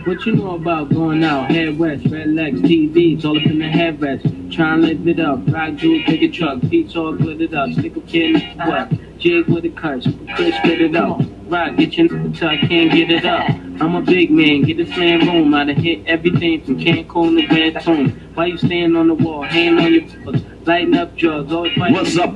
What you know about going out? Head west, red legs, TVs, all up in the headrest. Try and live it up. Rock jewel, pick a truck. Beats all glittered up. Stick a kid in the what? Jig with a cut. Chris spit it up. Rock, get your nigga till I can't get it up. I'm a big man, get this man room. I done hit everything from Cancun to Cancun. Why you stand on the wall, hand on your foot, lighting up drugs, always fighting. What's up,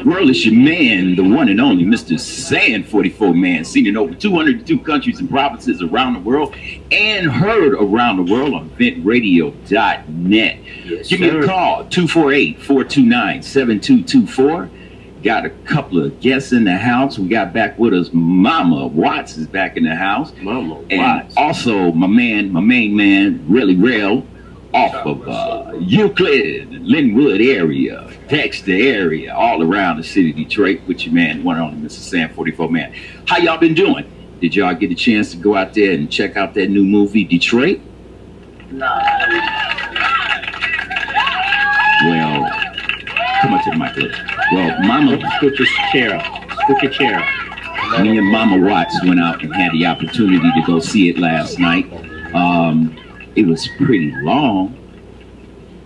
world? It's your man, the one and only Mr. Sand 44 Man, seen in over 202 countries and provinces around the world and heard around the world on ventradio.net. Yes, Give me a call, 248-429-7224. Got a couple of guests in the house. We got back with us. Mama Watts is back in the house. Mama Watts. And also my main man, Really Real, off of Euclid, Linwood area, Dexter area, all around the city of Detroit with your man, one and only Mr. Sand 44 Man. How y'all been doing? Did y'all get a chance to go out there and check out that new movie, Detroit? Nah. Well, come on to the mic, please. Well, Mama, Scoot your chair up. Scoot your chair up. me and Mama Watts went out and had the opportunity to go see it last night. It was pretty long,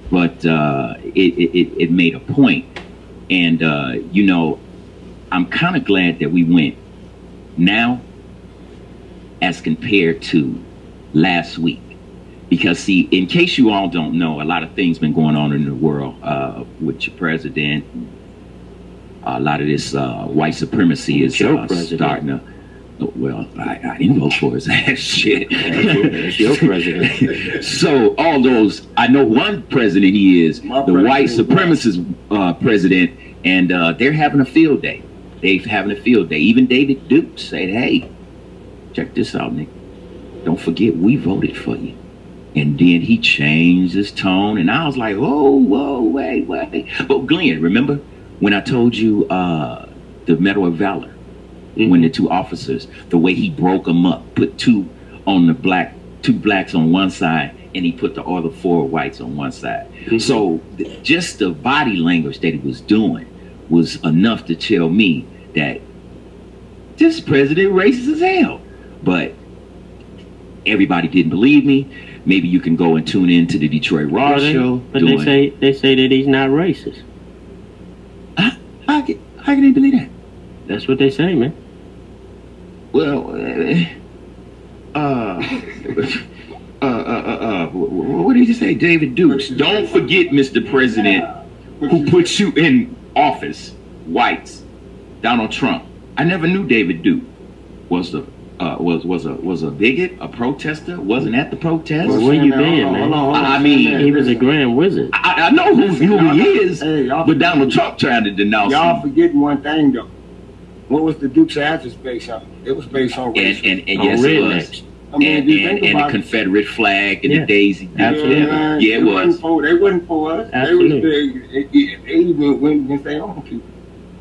but it made a point. And, you know, I'm kind of glad that we went now as compared to last week. Because, see, in case you all don't know, a lot of things been going on in the world with your president. A lot of this white supremacy is starting to... Well, I didn't vote for his ass shit. That's your president. So all those, I know one president he is, the white supremacist president, and they're having a field day. They're having a field day. Even David Duke said, hey, check this out, Nick. Don't forget we voted for you. And then he changed his tone, and I was like, whoa, wait. But Glenn, remember when I told you the Medal of Valor? When the two officers, the way he broke them up, put two blacks on one side, and he put the other four whites on one side. So just the body language that he was doing was enough to tell me that this president racist as hell. But everybody didn't believe me. Maybe you can go and tune in to the Detroit Raw show. But they say that he's not racist. How can they believe that? That's what they say, man. Well, what did you say, David Dukes? Don't forget, Mr. President, who put you in office, whites, Donald Trump. I never knew David Duke was a bigot, a protester. Wasn't at the protest. Well, where you been, man? I mean, he was a grand wizard. I know who he is, but Donald Trump trying to denounce him. Y'all forgetting one thing though. What was the Dukes of Hazzard's based on? It was based on race. And yes, it was. I mean, and the Confederate flag and the daisy. Absolutely. Yeah, it was. They wasn't for us. Absolutely. They even went against their own people.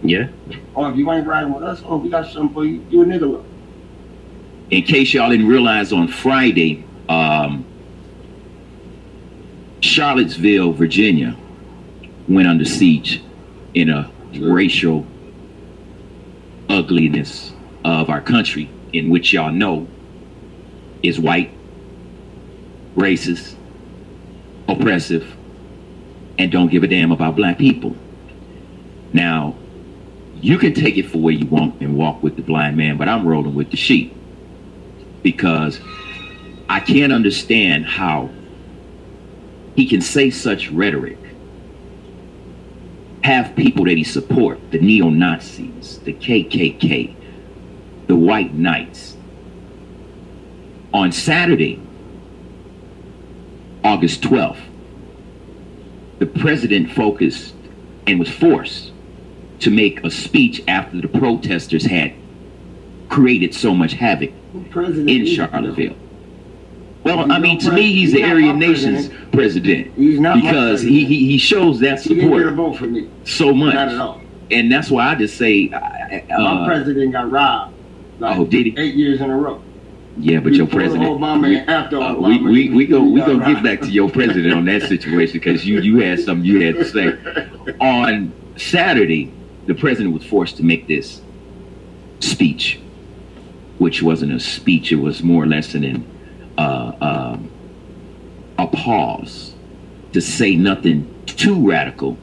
Yeah. Oh, if you ain't riding with us, we got something for you. You a nigga look. In case y'all didn't realize, on Friday, Charlottesville, Virginia, went under siege in a racial ugliness of our country, in which y'all know is white, racist, oppressive, and don't give a damn about black people. Now, you can take it for where you want and walk with the blind man, but I'm rolling with the sheep, because I can't understand how he can say such rhetoric, have people that he support, the neo-Nazis, the KKK, the White Knights. On Saturday, August 12th, the president focused and was forced to make a speech after the protesters had created so much havoc in Charlottesville. Well, I mean, to me, he's the Aryan Nations president, because he shows that support so much. Not at all. And that's why I just say, my president got robbed. Like, oh, did he? 8 years in a row. Yeah, but your president. Obama and after Obama, we gonna get back to your president on that situation, because you had something you had to say. On Saturday, the president was forced to make this speech, which wasn't a speech. It was more or less an a pause to say nothing too radical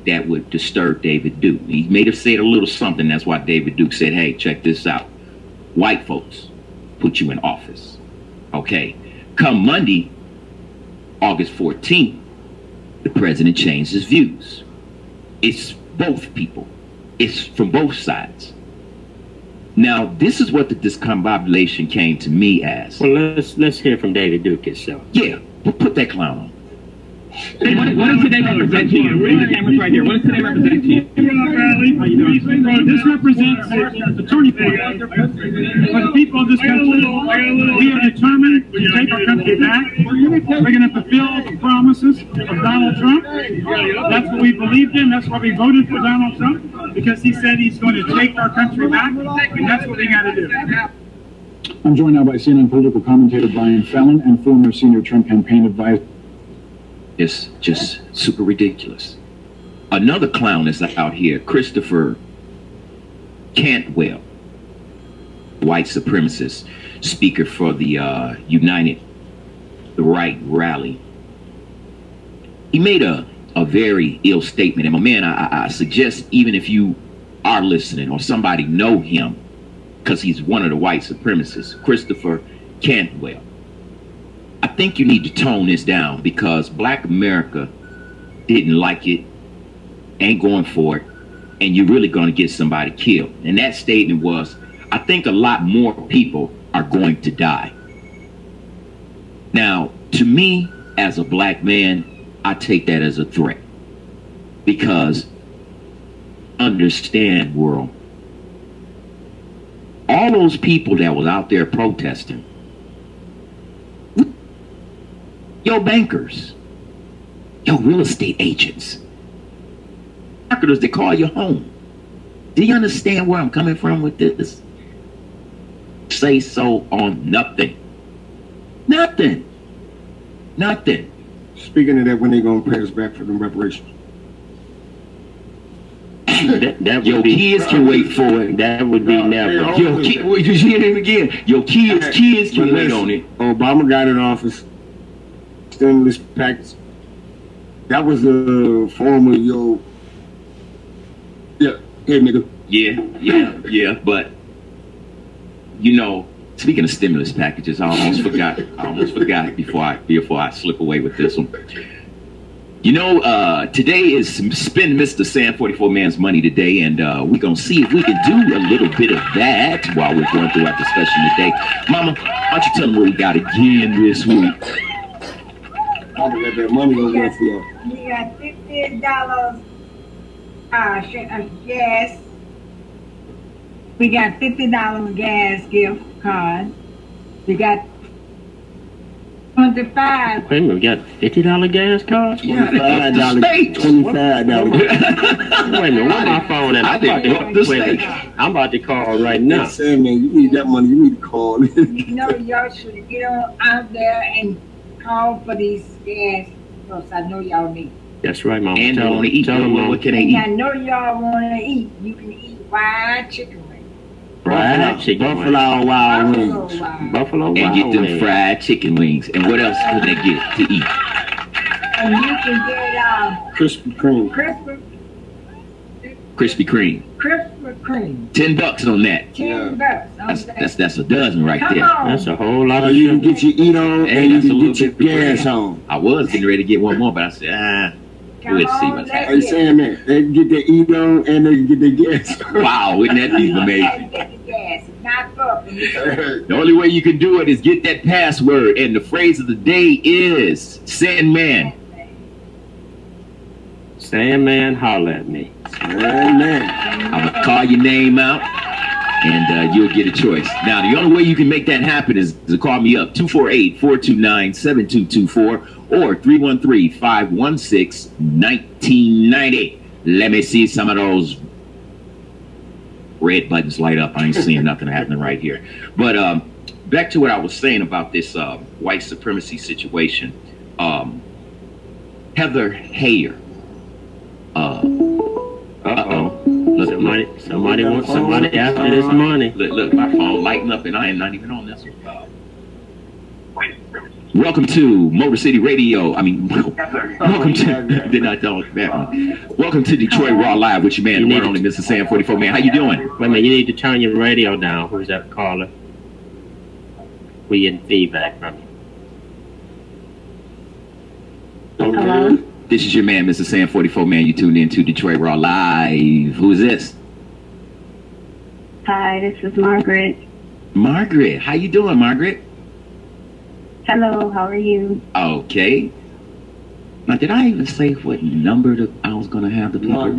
that would disturb David Duke. He may have said a little something. That's why David Duke said, hey, check this out. White folks put you in office. Okay. Come Monday, August 14th, the president changed his views. It's both people. It's from both sides. Now, this is what the discombobulation came to me as. Well, let's hear from David Duke itself. Yeah, put that clown on. What does today represent to you? The camera's right here. What does today represent to you? How you doing? This represents a turning point for the people of this country. We are determined to take our country back. We're going to fulfill the promises of Donald Trump. That's what we believed in. That's why we voted for Donald Trump, because he said he's going to take our country back, and that's what we got to do. I'm joined now by CNN political commentator Brian Fallon and former senior Trump campaign advisor. It's just super ridiculous. Another clown is out here, Christopher Cantwell, white supremacist, speaker for the United the Right rally. He made a very ill statement. And my man, I suggest, even if you are listening or somebody know him, because he's one of the white supremacists, Christopher Cantwell, I think you need to tone this down, because Black America didn't like it, ain't going for it, and you're really going to get somebody killed. And that statement was, I think a lot more people are going to die. Now, to me, as a black man, I take that as a threat, because understand, world, all those people that was out there protesting, your bankers, your real estate agents, marketers that call you home. Do you understand where I'm coming from with this? Say so on nothing. Nothing. Nothing. Speaking of that, when they gonna pay us back for them reparations? Your kids can wait for it. That would be never. Your kids, you hear him again? Your kids can wait on it. Obama got in office. Stimulus package. That was the form of your. Yeah, hey nigga. Yeah. But you know, speaking of stimulus packages, I almost forgot before I slip away with this one. You know, today is Spend Mr. Sam 44 Man's Money today, and we're going to see if we can do a little bit of that while we're going through our discussion today. Mama, why don't you tell them what we got again this week? I'm gonna let that money go there for you. We got $50 gas. We got $50 gas gift card. We got 25. Wait a minute, we got $50 gas card? $25. Wait a minute, where's my phone at? I'm about to call right now. Say, man, you need that money. You need to call. You know, y'all should get on out there and call for these gas, because I know y'all need. That's right, Mama. And they want to eat. What can they And eat? I know y'all want to eat. You can eat fried chicken wings. Fried chicken wings. Buffalo Wild Wings. Buffalo Wild And get them Wings. fried chicken wings. And what else can they get to eat? And you can get Krispy Kreme. Krispy Kreme. Krispy Kreme. $10 on that. $10. That's a dozen right Come there. on. That's a whole lot So of you can sugar. get your eat on Hey, and you that's a can little get your bit for gas free. on. I was getting ready to get one more, but I said, we'll see what's Are happening. you saying that? They can get their eat on and they can get their gas on. Wow, wouldn't that be amazing? Get the gas. It's not up. The only way you can do it is get that password, and the phrase of the day is Sandman. Sandman, holler at me. Man. I'm gonna call your name out, and you'll get a choice. Now, the only way you can make that happen is to call me up, 248-429-7224 or 313-516-1990. Let me see some of those red buttons light up. I ain't seeing nothing happening right here. But back to what I was saying about this white supremacy situation. Heather Heyer. Somebody wants somebody after this money. Look, my phone lighting up, and I am not even on this one. Welcome to Motor City Radio. Welcome to did not tell that. Welcome to Detroit Raw Live with your man, the one only Mr. Sam 44 man. How you doing? Wait a minute, you need to turn your radio down. Who's that caller? We getting feedback from you. Hello? This is your man, Mr. Sam 44 man. You tuned in to Detroit Raw Live. Who is this? Hi, this is Margaret. Margaret. How you doing, Margaret? Hello, how are you? Okay. Now, did I even say what number I was going to have the people?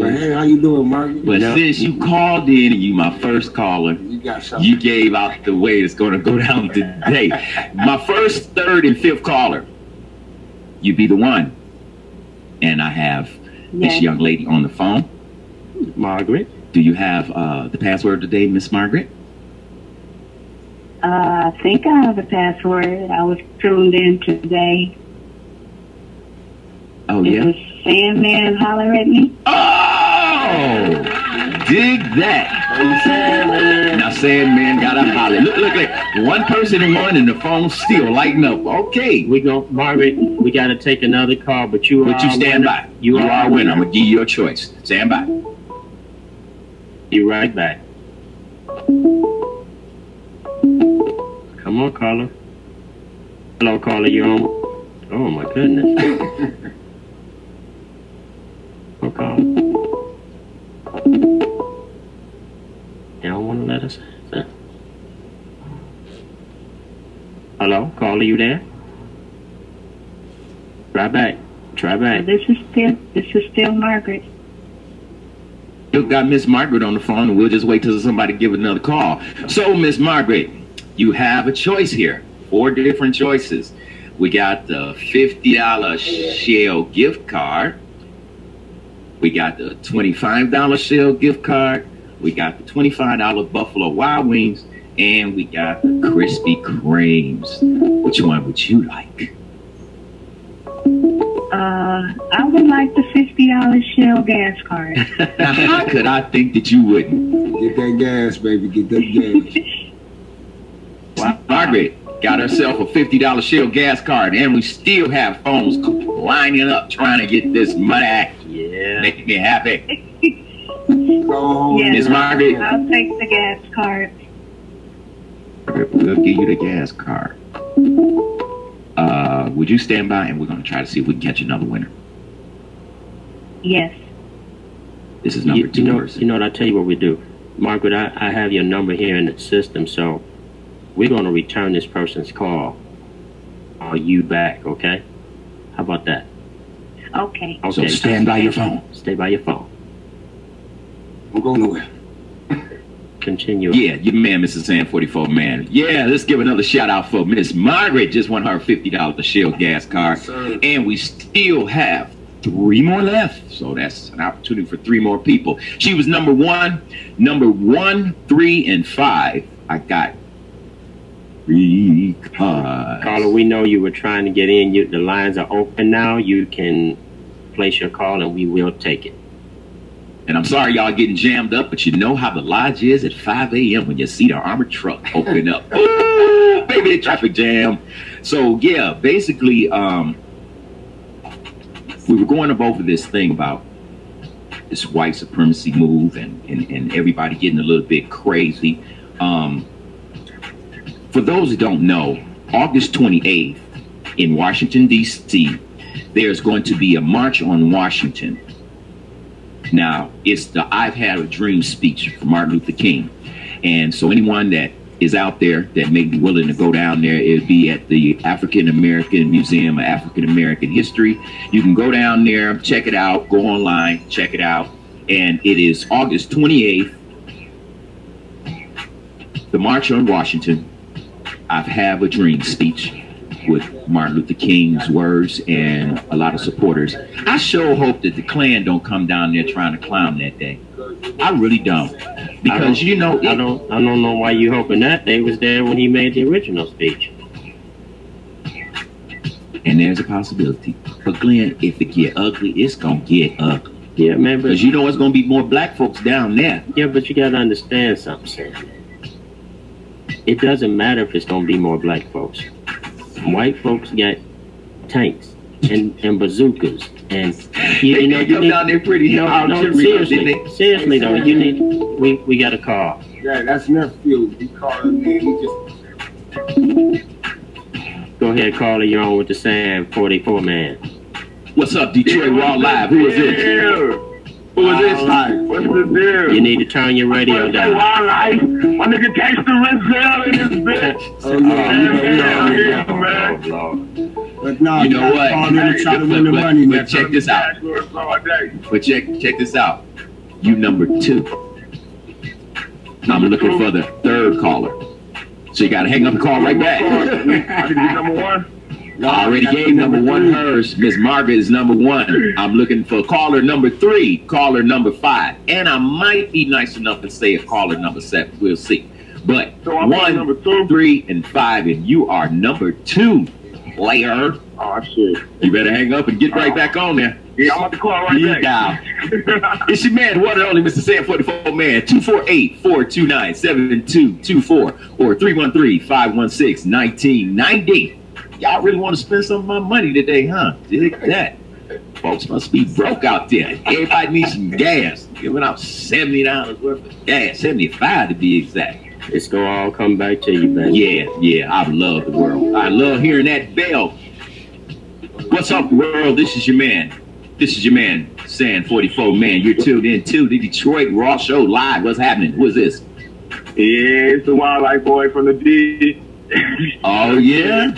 Hey, how you doing, Margaret? But since you called in and you my first caller, you gave out the way it's going to go down today. My first, third, and fifth caller, you be the one. And I have this young lady on the phone. Margaret. Do you have the password today, Miss Margaret? I think I have the password. I was tuned in today. Oh, yeah? Is the Sandman holler at me? Oh! Dig that. Now, Sandman got a holler. Look like one person in one and the phone still lighting up. Okay. Margaret, we got to take another call, but you stand by. You are a winner. I'm going to give you your choice. Stand by. Be right back. Come on, caller. Hello, caller. You on? Oh, my goodness. Oh, caller. They don't want to let us. Hello, caller. You there? Try back. Try back. This is still Margaret. You got Miss Margaret on the phone, and we'll just wait till somebody give another call. So, Miss Margaret, you have a choice here. 4 different choices. We got the $50 Shell gift card. We got the $25 Shell gift card. We got the $25 Buffalo Wild Wings. And we got the Krispy Kremes. Which one would you like? I would like the $50 Shell gas card. Now, how could I think that you wouldn't? Get that gas, baby. Get that gas. Well, Margaret got herself a $50 Shell gas card, and we still have phones lining up trying to get this money. Yeah. Make me happy. Yes, Miss Margaret. I'll take the gas card. We'll give you the gas card. Would you stand by, and we're going to try to see if we can catch another winner. Yes. This is number 2 person. You know what? I'll tell you what we do. Margaret, I have your number here in the system, so we're going to return this person's call. Call you back, okay? How about that? Okay. So stand by your phone. Stay by your phone. Don't go nowhere. Continue. Yeah, your man, Mr. Sam 44 man. Yeah, let's give another shout out for Miss Margaret. Just won her $50 Shell gas card. And we still have 3 more left. So that's an opportunity for 3 more people. She was number 1, 3, and 5. I got 3 cards. Caller, we know you were trying to get in. The lines are open now. You can place your call and we will take it. And I'm sorry y'all getting jammed up, but you know how the lodge is at 5 a.m. when you see the armored truck open up. Ooh, baby, traffic jam. So, yeah, basically, we were going over this thing about this white supremacy move and everybody getting a little bit crazy. For those who don't know, August 28th in Washington, D.C., there's going to be a march on Washington. Now, it's the I've Had a Dream speech from Martin Luther King. And so anyone that is out there that may be willing to go down there, it'll be at the African American Museum of African American History. You can go down there, check it out, go online, check it out. And it is August 28th, the March on Washington, I've Had a Dream speech with Martin Luther King's words and a lot of supporters. I sure hope that the Klan don't come down there trying to clown that day. I really don't. Because, you know... I don't know why you hoping that. They was there when he made the original speech. And there's a possibility. But Glenn, if it get ugly, it's going to get ugly. Yeah, man. Because you know it's going to be more black folks down there. Yeah, but you got to understand something, Sam. It doesn't matter if it's going to be more black folks. White folks got tanks and bazookas, and you know, you come down there pretty hard. No, seriously though, you need. We got a call. Yeah, that's Nephew. He called him, man. He just. Go ahead, caller. You're on with the Sam 44 man. What's up, Detroit Raw Live? Who is this? Who is this? What's the deal? You need to turn your radio down. My nigga Gangsta Renzel in this bitch. But no, you know what? But check this out. But check this out. You number 2. I'm looking for the 3rd caller. So you gotta hang up and call right back. I need to be number 1. I already gave number 1 hers. Miss Margaret is number 1. I'm looking for caller number 3, caller number 5, and I might be nice enough to say a caller number 7. We'll see. But so 1, number 2, 3, and 5, and you are number 2, player. Oh shit! You better hang up and get right back on there. Yeah, I'm about to call right back. It's your man, the one and only Mr. Sam 44 man. 248-429-7224 or 313-516-1990. Y'all really want to spend some of my money today, huh? Dig that. Folks must be broke out there. Everybody needs some gas. Giving out $70 worth of gas, 75 to be exact. It's gonna all come back to you, man. Yeah, I love the world. I love hearing that bell. What's up, world? This is your man. Sam 44 man. You're tuned in to the Detroit Raw Show live. What's happening? Who is this? Yeah, it's the Wildlife Boy from the D. Oh yeah.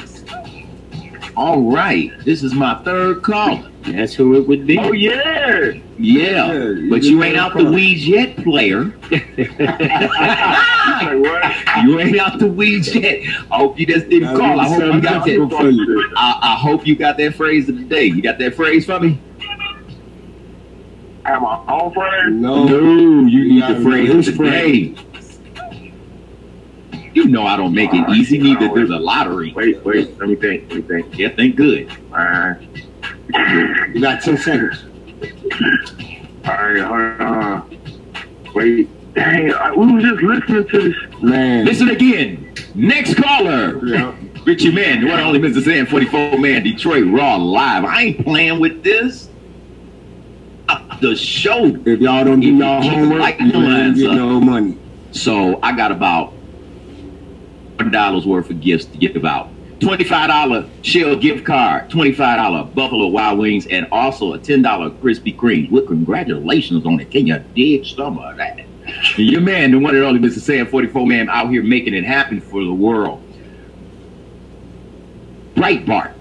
All right. This is my 3rd caller. That's who it would be. Oh yeah. Yeah, but you ain't out the weeds yet, player. You ain't out the weeds yet. I hope you just didn't call. I hope you got that. I hope you got that phrase of the day. You got that phrase for me? I have my own phrase? No, you need the phrase of the day. You know I don't make it easy. Neither does a lottery. Wait. Let me think. Yeah, think good. All right. You got 10 seconds. All right. Wait. Dang, we were just listening to this. Man. Listen again. Next caller. Yeah. Richie Man, the one and only Mr. Sam 44 man, Detroit Raw live. I ain't playing with this. The show. If y'all don't do y'all homework, you don't get no money. So I got about $100 worth of gifts to give out. $25 Shell gift card, $25 Buffalo Wild Wings, and also a $10 Krispy Kreme. Well, congratulations on it. Can you dig some of that? Your man, the one and only Mr. Sam 44 man, out here making it happen for the world. Breitbart.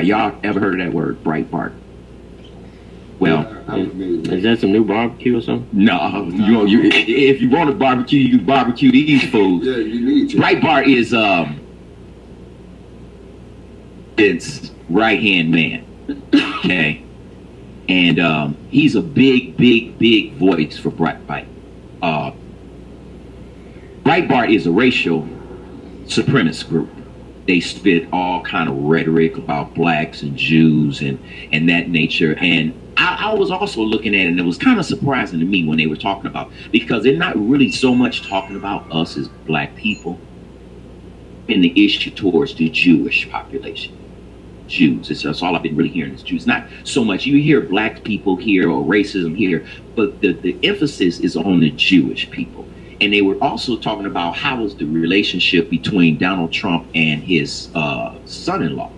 Y'all ever heard of that word, Breitbart? Well, is that some new barbecue or something? No, if you want to barbecue, you can barbecue these foods. Yeah, you need to. Breitbart is it's right-hand man, okay, and he's a big voice for Breitbart. Breitbart is a racial supremacist group. They spit all kind of rhetoric about blacks and Jews and that nature. And I was also looking at it, and it was kind of surprising to me when they were talking about, because they're not really so much talking about us as black people in the issue towards the Jewish population. Jews, that's all I've been really hearing is Jews. Not so much, you hear black people here or racism here, but the emphasis is on the Jewish people. And they were also talking about how was the relationship between Donald Trump and his son-in-law,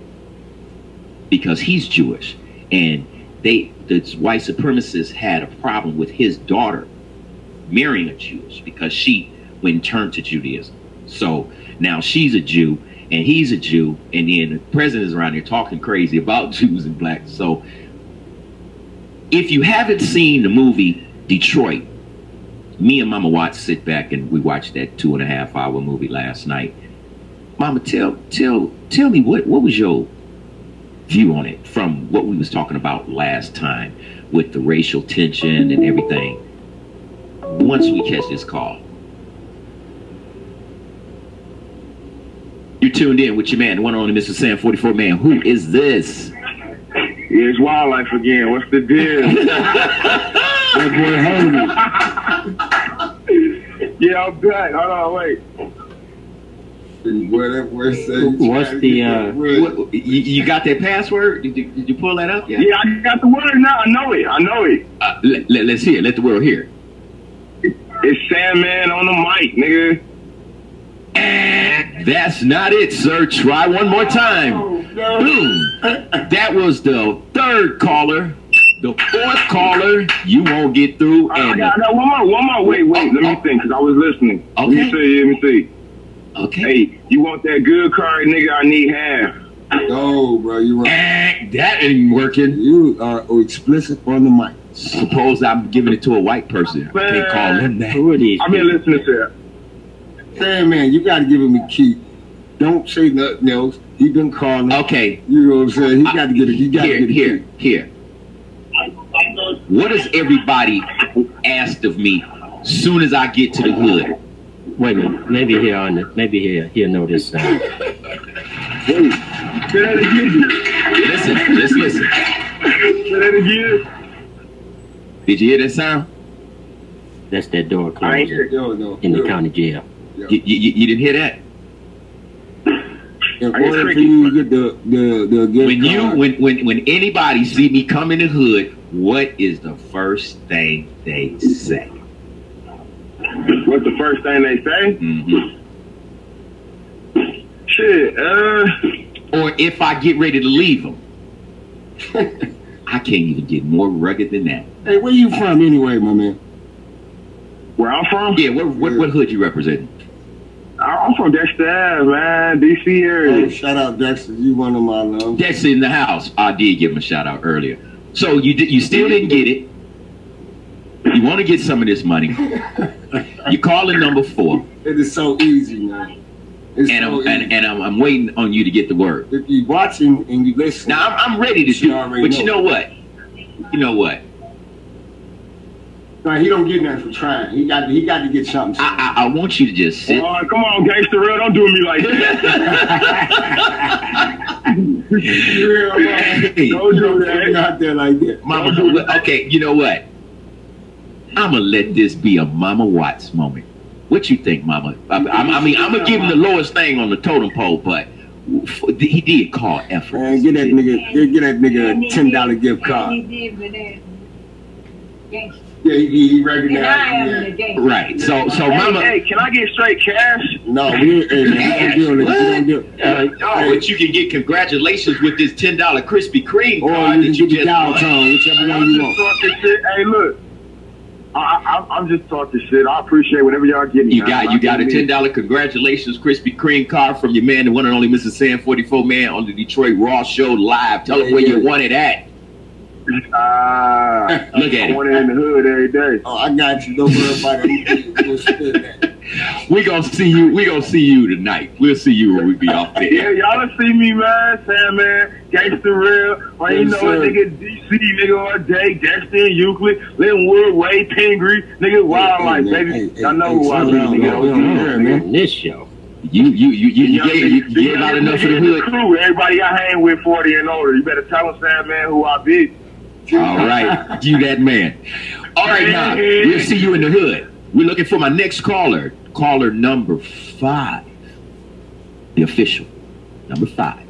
because he's Jewish, and the white supremacists had a problem with his daughter marrying a Jewish because she went and turned to Judaism. So now she's a Jew and he's a Jew, and then the president's around here talking crazy about Jews and blacks. So if you haven't seen the movie Detroit, me and Mama Watts sit back and we watched that 2.5-hour movie last night. Mama, tell me what was your view on it from what we was talking about last time with the racial tension and everything, once we catch this call. You're tuned in with your man, the one and only Mr. Sam 44 man. Who is this? Yeah, it's Wildlife again. What's the deal? That boy hungry. Yeah, I'm back. Hold on, wait. And whatever it says. What's the you got that password? Did you pull that up? Yeah, I got the word now. I know it. Let's hear it. Let the world hear it. It's Sandman on the mic, nigga. That's not it, sir. Try one more time. Boom. That was the third caller. The fourth caller, you won't get through. I And got one more. Wait. Let me think, because I was listening. Okay. Let me see. okay. Hey, you want that good card, nigga? I need half. No, bro, you're right. That ain't working. You are explicit on the mic. Suppose I'm giving it to a white person. I can't call them that. Who are these? I've been listening to that. Man, you got to give him a key. Don't say nothing else. He been calling. Okay. You know what I'm saying? He got to get it. He got to get it. Here. What does everybody ask of me soon as I get to the hood? Wait a minute. Maybe he'll know this sound. Wait. Say that again. Listen. Say that again. Did you hear that sound? That's that door closing No. in the county jail. You didn't hear that? In order for you to get the gift card, when anybody see me come in the hood, what is the first thing they say? What's the first thing they say? Mm-hmm. Shit. Or if I get ready to leave them, I can't even get more rugged than that. Hey, where you from anyway, my man? Where I'm from? Yeah, what hood you representing? I'm from Dexter Ave, man, DC area. Oh, shout out Dexter, you one of my loves. Dexter in the house. I did give him a shout out earlier. So you still didn't get it. You want to get some of this money. You call in number 4. It is so easy, man. It's And so easy. I'm waiting on you to get the word. If you watching and you listen, Now I'm ready to do, already but know. you know what? no, he don't get nothing for trying. He got to get something. I want you to just sit. Oh, come on, Gangsta Real, don't do me like that. Hey, Don't do that. Out there like that. Mama, okay, you know what? I'm gonna let this be a Mama Watts moment. What you think, Mama? I mean, I'm gonna give him the lowest thing on the totem pole, but he did call effort. Man, get that nigga a $10 gift card. He did for that. Gangsta. Yeah, he And I am the recognized. gangster. Right. So Mama. Hey, can I get straight cash? No, we don't do it. But you can get congratulations with this $10 Krispy Kreme Or card you that can you get the just dial won. tone, whichever one I'm you just want. talking shit. Hey, look. I'm just talking shit. I appreciate whatever y'all getting. You got a $10 congratulations Krispy Kreme card from your man, the one and only Mr. Sam 44 man on the Detroit Raw Show live. Tell him where you want it at. Look at I want it in the hood every day. Oh, I got you. Don't worry about it. We gonna see you tonight. We'll see you when we be off there. Yeah, y'all done see me, man. Sandman, Gangsta Real, or you Yes, know sir. a nigga DC, nigga all day, Dexter and Euclid, Linwood, Wade, Pingree, nigga Wildlife, hey, baby. hey, y'all know who I slow be, down, nigga. slow down, man. On this show. You gave out enough for the hood. Crew, everybody I hang with 40 and older. You better tell them, Sandman, who I be. All right, you that man. All right, now we'll see you in the hood. We're looking for my next caller. Caller number 5. The official. Number 5.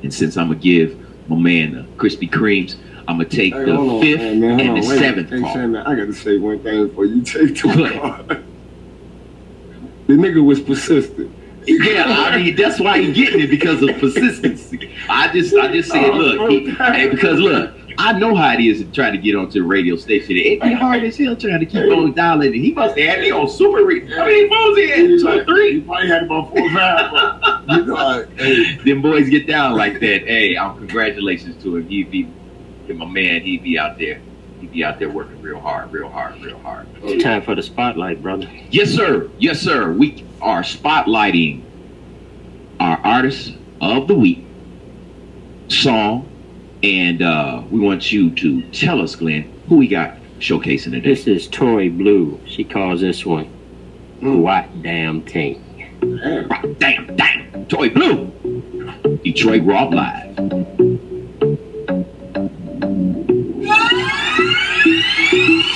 And since I'm going to give my man the Krispy Kremes, I'm going to take the 5th and the 7th Hey, call. Sam, I got to say one thing before you take the Good. call. The nigga was persistent. Yeah, I mean, that's why he's getting it, because of persistency. I just said, look, because look, I know how it is to try to get onto the radio station. It'd be hard as hell trying to keep on dialing. And he must have had me on super read. How many phones he had? 2 or 3? He probably had about 4 or 5. You know, hey, Them boys get down like that. Hey, congratulations to him. My man, he'd be out there. He'd be out there working real hard. It's time for the spotlight, brother. Yes, sir. We are spotlighting our artist of the week song. And we want you to tell us, Glenn, who we got showcasing today. This is Tory Blue. She calls this one What Damn Thing. Damn. Toy Blue. Detroit Raw Live.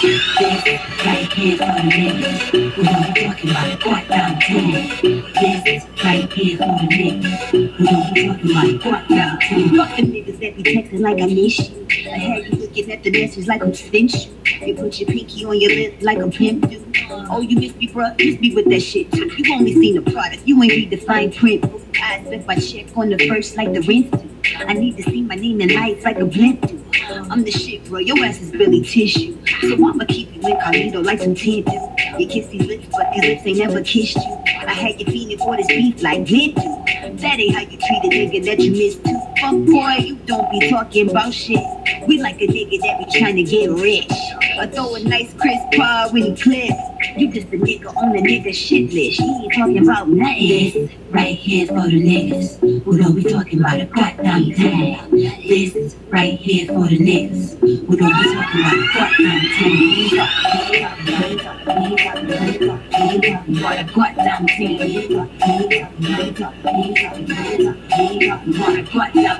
Right here for the niggas. We only talking about what down to. This right here for the niggas who don't be talking about fuck out. Fuck the niggas that be texting like I miss you. I had you looking at the message like I'm sent you. You put your pinky on your lip like a pimp do. Oh, you miss me, bruh? Miss me with that shit too. You only seen the product, you ain't read the fine print. I spent my check on the first like the rent do. I need to see my name in lights like a blimp do. I'm the shit, bro. Your ass is Billy Tissue. So I'ma keep you incognito like some tent do. You kiss these lips, but these lips ain't never kissed you. I had you feeling for this beef like Lint do. That ain't how you treat a nigga that you miss too. Fuck boy, you don't be talking about shit. We like a nigga that be trying to get rich. Or throw a nice crisp pod when he clip. You just a nigga on the nigga shit list. He ain't talking about nothing. This right here for the niggas who don't be talking about a goddamn thing. This right here for the niggas who don't be talking about a goddamn thing.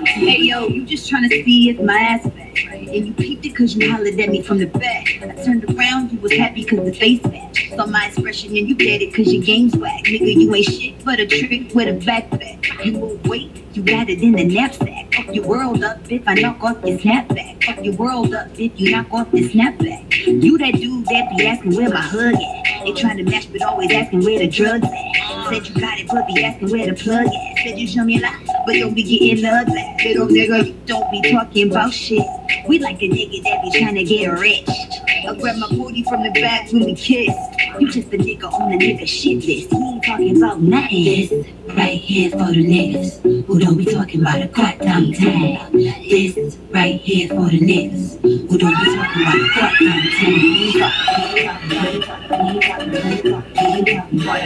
Hey yo, you just trying to see if my ass back. And you peeped it cause you hollered at me from the back. I turned around, you was happy cause the face matched. Saw my expression and you get it cause your game's whack. Nigga, you ain't shit but a trick with a backpack. You move weight, you got it in the knapsack. Fuck your world up if I knock off your snapback. Fuck your world up if you knock off the snapback. You that dude that be asking where my hug at. They trying to match but always asking where the drugs at. Said you got it but be asking where the plug at. Said you show me a lot but don't be getting love back. Little nigga, you don't be talking about shit. We like a nigga that be trying to get rich. I grab my booty from the back when we kiss. You just a nigga on the nigga shit list. He ain't talking about nothing. This right here for the niggas who don't be talking about a goddamn thing. This right here for the niggas who don't be talking about a goddamn thing.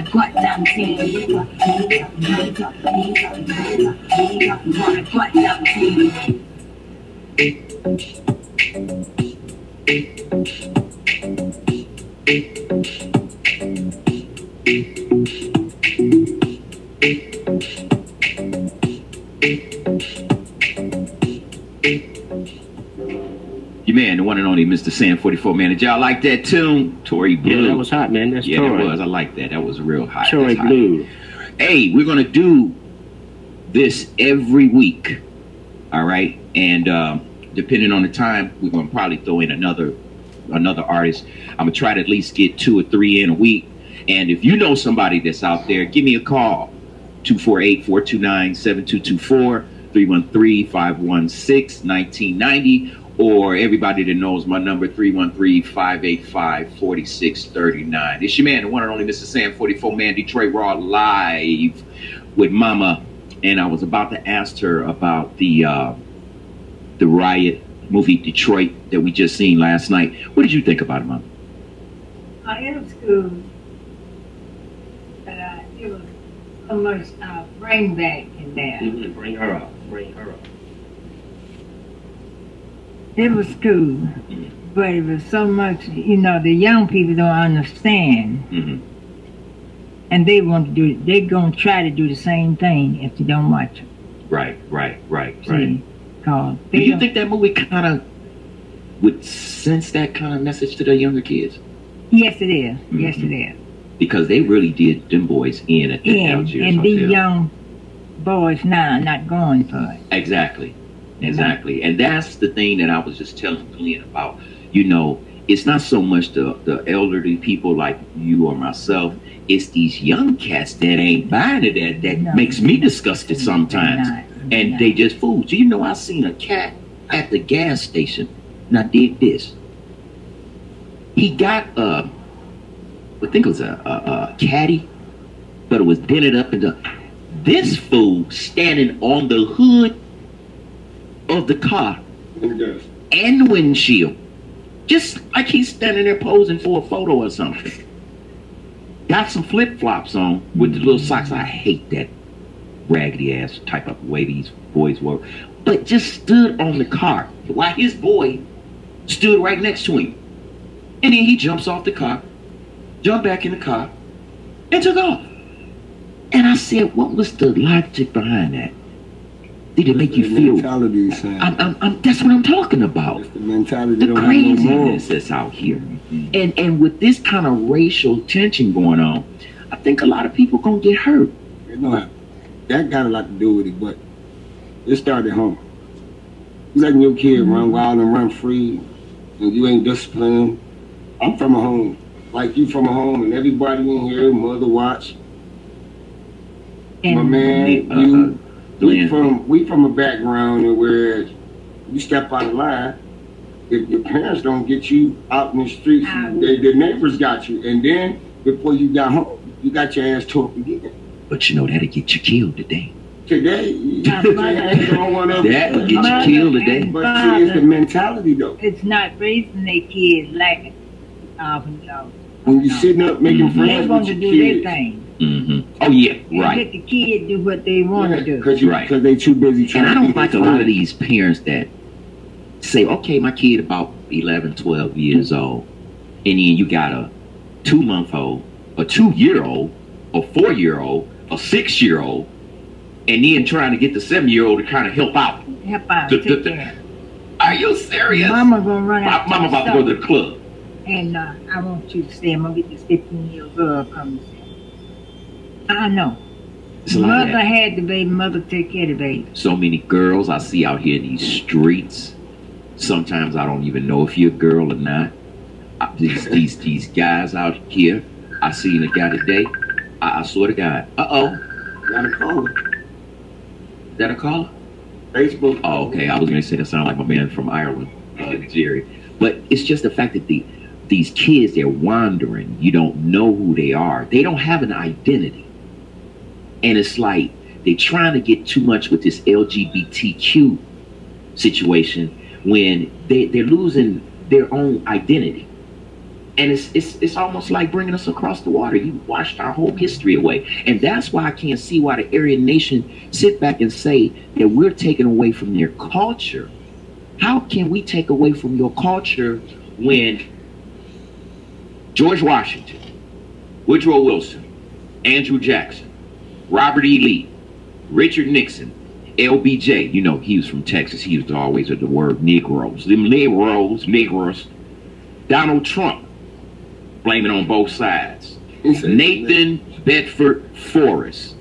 Goddamn thing. Your man, the one and only Mr. Sam 44, man. Did y'all like that tune? Tory Blue. Yeah, that was hot, man. That's Tory. Yeah, it was. I like that. That was real hot. Tory Blue. Hey, we're going to do this every week. All right? And depending on the time, we're going to probably throw in another artist. I'm going to try to at least get 2 or 3 in a week. And if you know somebody that's out there, give me a call. 248-429-7224, 313-516-1990, or everybody that knows my number, 313-585-4639. It's your man, the one and only Mr. Sam 44, man, Detroit Raw, live with Mama. And I was about to ask her about the Riot movie Detroit that we just seen last night. What did you think about it, Mama? It was good. But it was so much bring back in there. Bring her up. Bring her up. It was cool, but it was so much, you know, the young people don't understand. And they want to do it. They're going to try to do the same thing if they don't watch it. Right. See, do you think that movie kind of would sense that kind of message to the younger kids? Yes, it is. Yes, it is. Because they really did them boys in at the Algiers and Hotel. these young boys now are not going for it. Exactly. And that's the thing that I was just telling Glenn about. You know, it's not so much the elderly people like you or myself. It's these young cats that ain't buying it that makes me disgusted sometimes. And they just fool. So you know, I seen a cat at the gas station. Now dig this. He got I think it was a caddy, but it was dented up into this fool standing on the hood of the car and the windshield, just like he's standing there posing for a photo or something. Got some flip-flops on with the little socks. I hate that raggedy ass type of way these boys were, but just stood on the car while his boy stood right next to him. And then he jumps off the car, jumped back in the car, and took off. And I said, what was the logic behind that? Did it make you feel? That's what I'm talking about. The mentality, the craziness that's out here, and with this kind of racial tension going on, I think a lot of people gonna get hurt. that got a lot to do with it, but it started at home. You letting your kid run wild and run free, and you ain't disciplining. I'm from a home, like you from a home, and everybody in here, mother watch. My man, we from a background where you step out of line. If your parents don't get you out in the streets, the neighbors got you, and then before you got home, you got your ass tore up again. But you know that'll get you killed today. Today, that will get you killed today. But see, it's the mentality though. It's not raising their kids like when you sitting up making friends they want with to your do kids. their thing. Oh yeah, right. Let the kids do what they want to do. Because they too busy trying. And I don't like a lot of these parents that say, okay, my kid about 11, 12 years old, and then you got a 2-month-old, a 2-year-old, a 4-year-old, a 6-year-old, and then trying to get the 7-year-old to kind of help out. Are you serious? Mama gonna run out. Mama about to go to the club. And I want you to say, I'm gonna get this 15-year-old girl come and say, I know. Mother had the baby, mother take care of the baby. So many girls I see out here in these streets. Sometimes I don't even know if you're a girl or not. These guys out here, I seen a guy today. I swear to God. Got a caller. Is that a caller? Facebook. Oh, okay. I was going to say that sounded like my man from Ireland, Jerry. But it's just the fact that these kids, they're wandering. You don't know who they are. They don't have an identity. And it's like they're trying to get too much with this LGBTQ situation when they're losing their own identity. And it's almost like bringing us across the water. You washed our whole history away. And that's why I can't see why the Aryan Nation sit back and say that we're taking away from their culture. How can we take away from your culture when George Washington, Woodrow Wilson, Andrew Jackson, Robert E. Lee, Richard Nixon, LBJ, you know, he was from Texas. He used to always use the word Negroes. Them Negroes. Donald Trump, blaming on both sides. Nathan Bedford Forrest.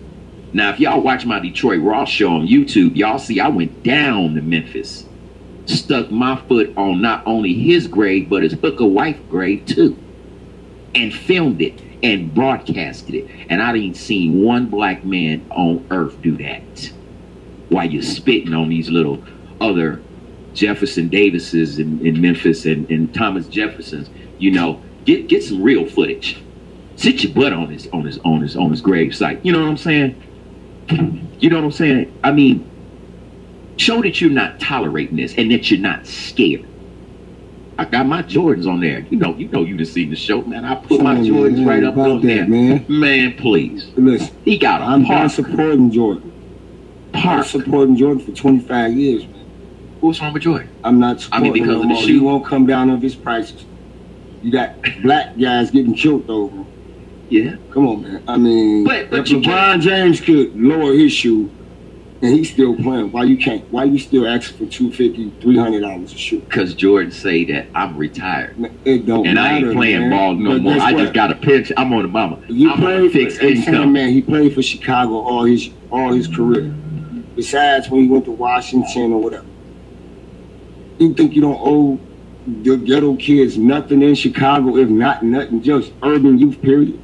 Now, if y'all watch my Detroit Raw show on YouTube, y'all see I went down to Memphis. Stuck my foot on not only his grave, but his hooker wife grave too. And filmed it and broadcasted it. And I didn't see one black man on earth do that. While you're spitting on these little other Jefferson Davises in Memphis and Thomas Jeffersons, you know, get some real footage. Sit your butt on his grave site. You know what I'm saying? You know what I'm saying? I mean, show that you're not tolerating this and that you're not scared. I got my Jordans on there. You know, you done seen the show, man. I put my Jordans right up on there, man. Man, please. Listen, he got a I'm park. supporting Jordan. I'm supporting Jordan for 25 years, man. What's wrong with Jordan? I'm not supporting him because of the shoe. He won't come down on his prices. You got black guys getting killed over him. Yeah. Come on, man. I mean, but if LeBron James could lower his shoe and he's still playing, why you can't? Why you still asking for $250, $300 a shoe? Because Jordan say that I'm retired. It don't and matter, I ain't playing man. ball no more. I just got a pension. I'm on the mama. You played fixed income. Man, he played for Chicago all his career. Besides when he went to Washington or whatever. You think you don't owe the ghetto kids nothing in Chicago, if not nothing, just urban youth, period?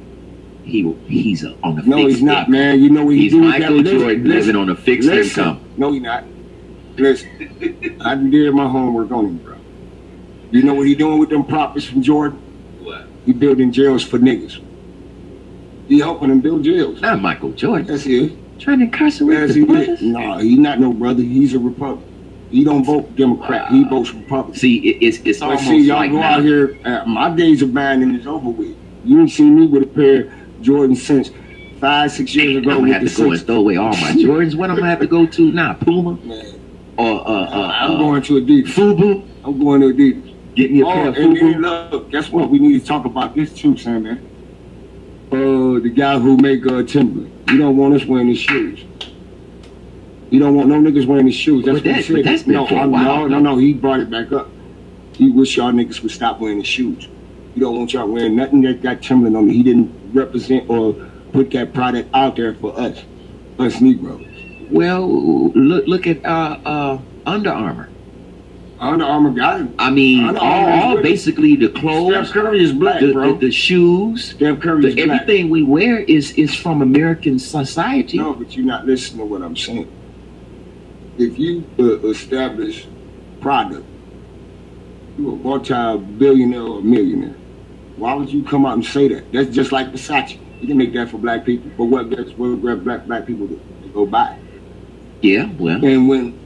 He's on a fixed No, he's not, income. man. You know what he's Michael Jordan living on a fixed income. No, he's not. Listen, I did my homework on him, bro. You know what he doing with them profits from Jordan? What? He building jails for niggas. He helping them build jails. Not Michael Jordan. That's it. Trying to incarcerate the brothers? No, he's not no brother. He's a Republican. He don't vote Democrat. He votes Republican. See, it's almost see, y'all like go now. out here. My days of buying is over with. You ain't seen me with a pair of Jordans since 5-6 years ago. I'm gonna have to go and throw away all my Jordans. What I'm gonna have to go to now? Puma? Man. Or I'm going to Adidas. Fubu? I'm going to Adidas. Get me a pair of and Fubu. then look, guess what? We need to talk about this too, Sam, man. The guy who make Timberland. You don't want us wearing his shoes. You don't want no niggas wearing his shoes. That's what he said. But that's been for a while. No. He brought it back up. He wish y'all niggas would stop wearing his shoes. You don't want y'all wearing nothing that got Timberland on it. He didn't represent or put that product out there for us. us Negroes. Well, look at Under Armour. Under Armour got it. I mean, Under Armour all is basically the clothes, Steph Curry is black, bro. the shoes, Steph Curry is black. everything we wear is from American society. No, but you're not listening to what I'm saying. If you establish product, you're a multi-billionaire or millionaire. Why would you come out and say that? That's just like Versace. You can make that for black people, but what black people do? They go buy. Yeah, well. And when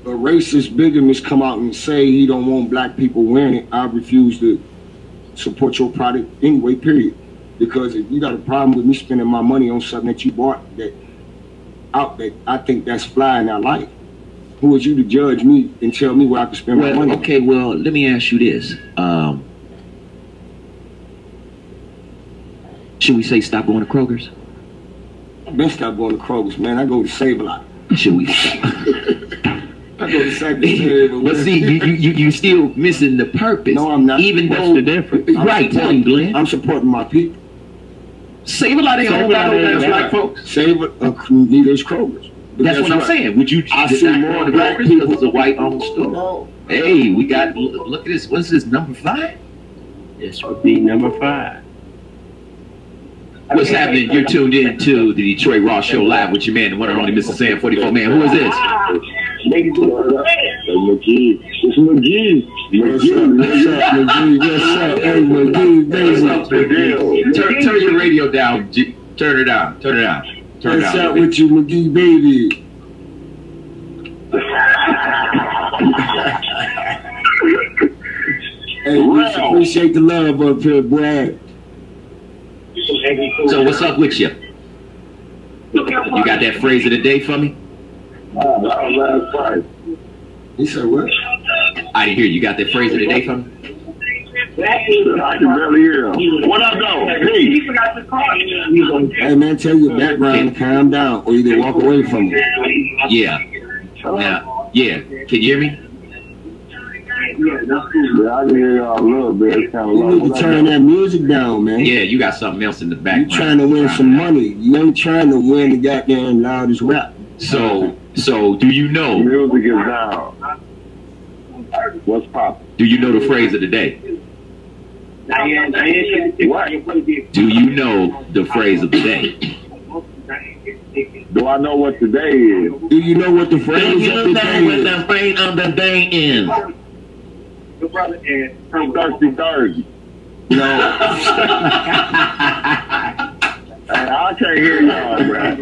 a racist bigamist come out and say he don't want black people wearing it, I refuse to support your product anyway, period. Because if you got a problem with me spending my money on something that you bought that I think that's fly and I like, who is you to judge me and tell me where I can spend my money? Okay, well, let me ask you this. Should we say stop going to Kroger's? I've been stopped going to Kroger's, man. I go to Save-A-Lot. Should we stop? I go to Save-A-Lot. But see, you still missing the purpose. No, I'm not. Even What's though the difference? Right, tell him, Glenn. I'm supporting my people. Save-A-Lot ain't owned by no black folks. Save-A-Lot, neither is Kroger's. That's what I'm saying. Would you? I see more black people. It's a white-owned store. No. Hey, we got. Look at this. What's this? Number 5? This would be number 5. What's happening? You're tuned in to the Detroit Raw Show live with your man, the one and only Mr. Sam 44 Man. Who is this? McGee. It's McGee. What's up, McGee? What's up? Hey, McGee, baby. Turn your radio down. Turn it down. Turn it down. Turn it What's down. up with you, McGee, baby? Hey, we appreciate the love up here, boy. So what's up with you? You got that phrase of the day for me? Last Friday. He said what? I didn't hear you. Got that phrase of the day for me? I can barely hear him. What up, though? Hey, man, tell your background to calm down or either walk away from it. Yeah. Now, yeah. Can you hear me? Yeah, I can hear y'all a little bit. It's kind of low. You need to turn that music down, man. Yeah, you got something else in the background. You trying to win some money. You ain't trying to win the goddamn loudest rap. So do you know? Music is down. What's poppin'? Do you know the phrase of the day? What? Do you know the phrase of the day? Do I know what today is? Do you know what the phrase Do you of the know day what is? the phrase of the day is? Thirsty Thursday. No. I can't hear y'all, bro.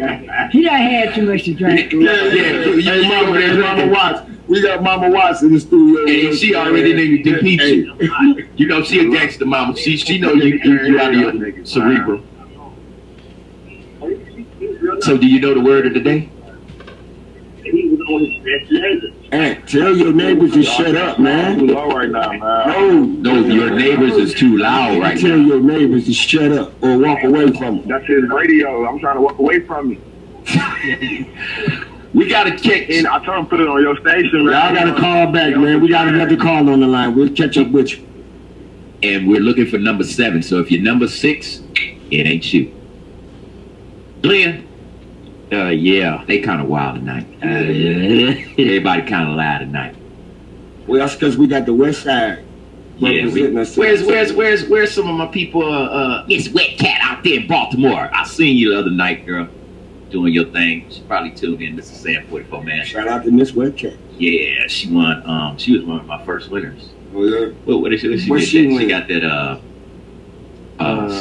He done had too much to drink. Yeah. Hey, Mama, there's Mama Watts. We got Mama Watts in the studio. And she already knew to peep you. You know she a gangster, Mama. She know you out of your cerebral. So do you know the word of the day? Hey, tell your neighbors to shut up, man. Too low right now, man. No, your neighbors is too loud right tell now. your neighbors to shut up or walk away from them. That's his radio. I'm trying to walk away from you. We got to check. And I told him put it on your station, man. Y'all got to call back, man. We got another call on the line. We'll catch up with you. And we're looking for number 7. So if you're number 6, it ain't you. Glenn. Yeah. They kind of wild tonight. Everybody kind of loud tonight. Well, that's because we got the West Side representing us. Where's some of my people? Miss Wet Cat out there in Baltimore. I seen you the other night, girl, doing your thing. She probably tuned in. Mr. Sam 44 Man. Shout out to Miss Wet Cat. Yeah, she won. She was one of my first winners. Oh yeah. What did she? What get she that? win? She got that.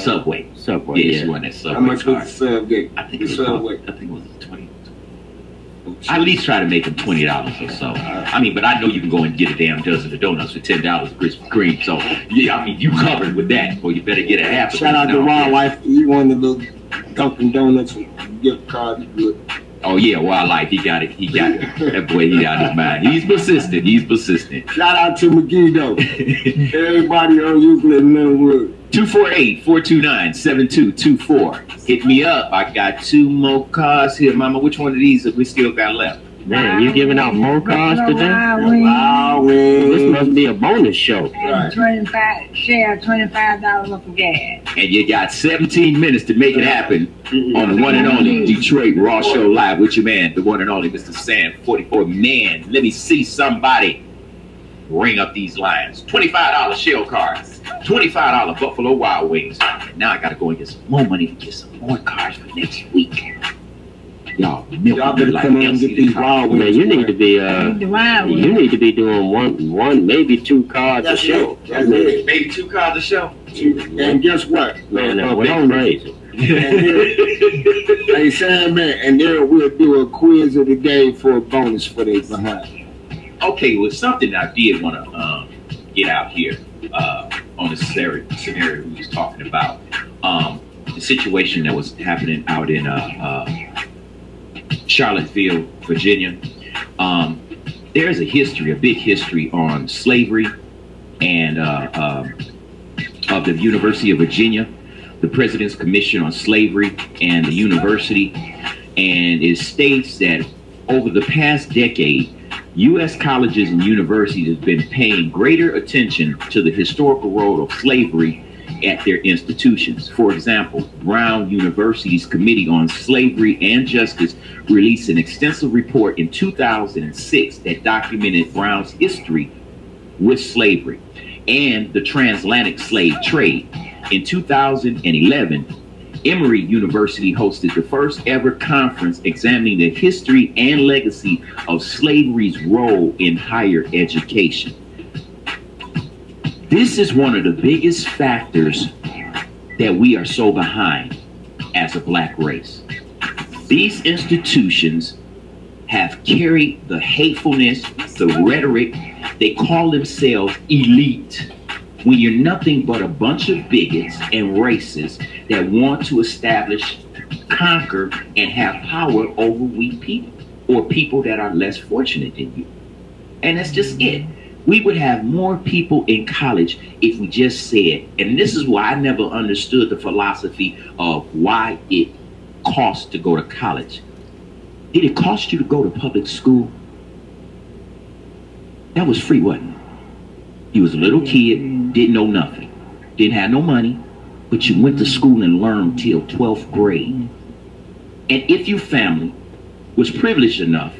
Subway. Subway. Yeah, she won that Subway. How much card. was the Subway? I think it was Subway. I think it was 20. I at least try to make them $20 or so. I mean, but I know you can go and get a damn dozen of donuts for $10 Krispy Kreme. So yeah, I mean, you covered with that. Or you better get a half. Shout out to Wildlife. You won the little Dunkin' Donuts and gift card. Good. Oh yeah, Wildlife. He got it. He got it. That boy, he got his mind. He's persistent. Shout out to McGee though. Everybody on Euclid and Linwood. 248-429-7224. Hit me up. I got 2 more cars here, Mama. Which one of these have we still got left? Man, you giving out more cars today? Wow, This must be a bonus show. And $25 worth of gas. And you got 17 minutes to make it happen on the one and only Detroit Raw Show Live with your man, the one and only Mr. Sam 44. Man, let me see somebody ring up these lines. $25 shell cards, $25 Buffalo Wild Wings. Now I gotta go and get some more money to get some more cars for next week. Y'all better like come on and get these Wild Wings. Man, you need to be doing one, maybe 2 cards a show. That's it. Maybe 2 cars a show. And guess what? Man, we're crazy. Hey, Sam, man, and then we'll do a quiz of the day for a bonus for they behind. Okay, well, something I did want to get out here on the scenario we was talking about. The situation that was happening out in Charlottesville, Virginia. There's a history, a big history on slavery and of the University of Virginia, the President's Commission on Slavery and the university. And it states that over the past decade, U.S. colleges and universities have been paying greater attention to the historical role of slavery at their institutions. For example, Brown University's Committee on Slavery and Justice released an extensive report in 2006 that documented Brown's history with slavery and the transatlantic slave trade. In 2011, Emory University hosted the first ever conference examining the history and legacy of slavery's role in higher education. This is one of the biggest factors that we are so behind as a black race. These institutions have carried the hatefulness, the rhetoric. They call themselves elite, when you're nothing but a bunch of bigots and racists that want to establish, conquer, and have power over weak people or people that are less fortunate than you. And that's just it. We would have more people in college if we just said, and this is why I never understood the philosophy of why it costs to go to college. Did it cost you to go to public school? That was free, wasn't it? You was a little kid, didn't know nothing, didn't have no money, but you went to school and learned till 12th grade. And if your family was privileged enough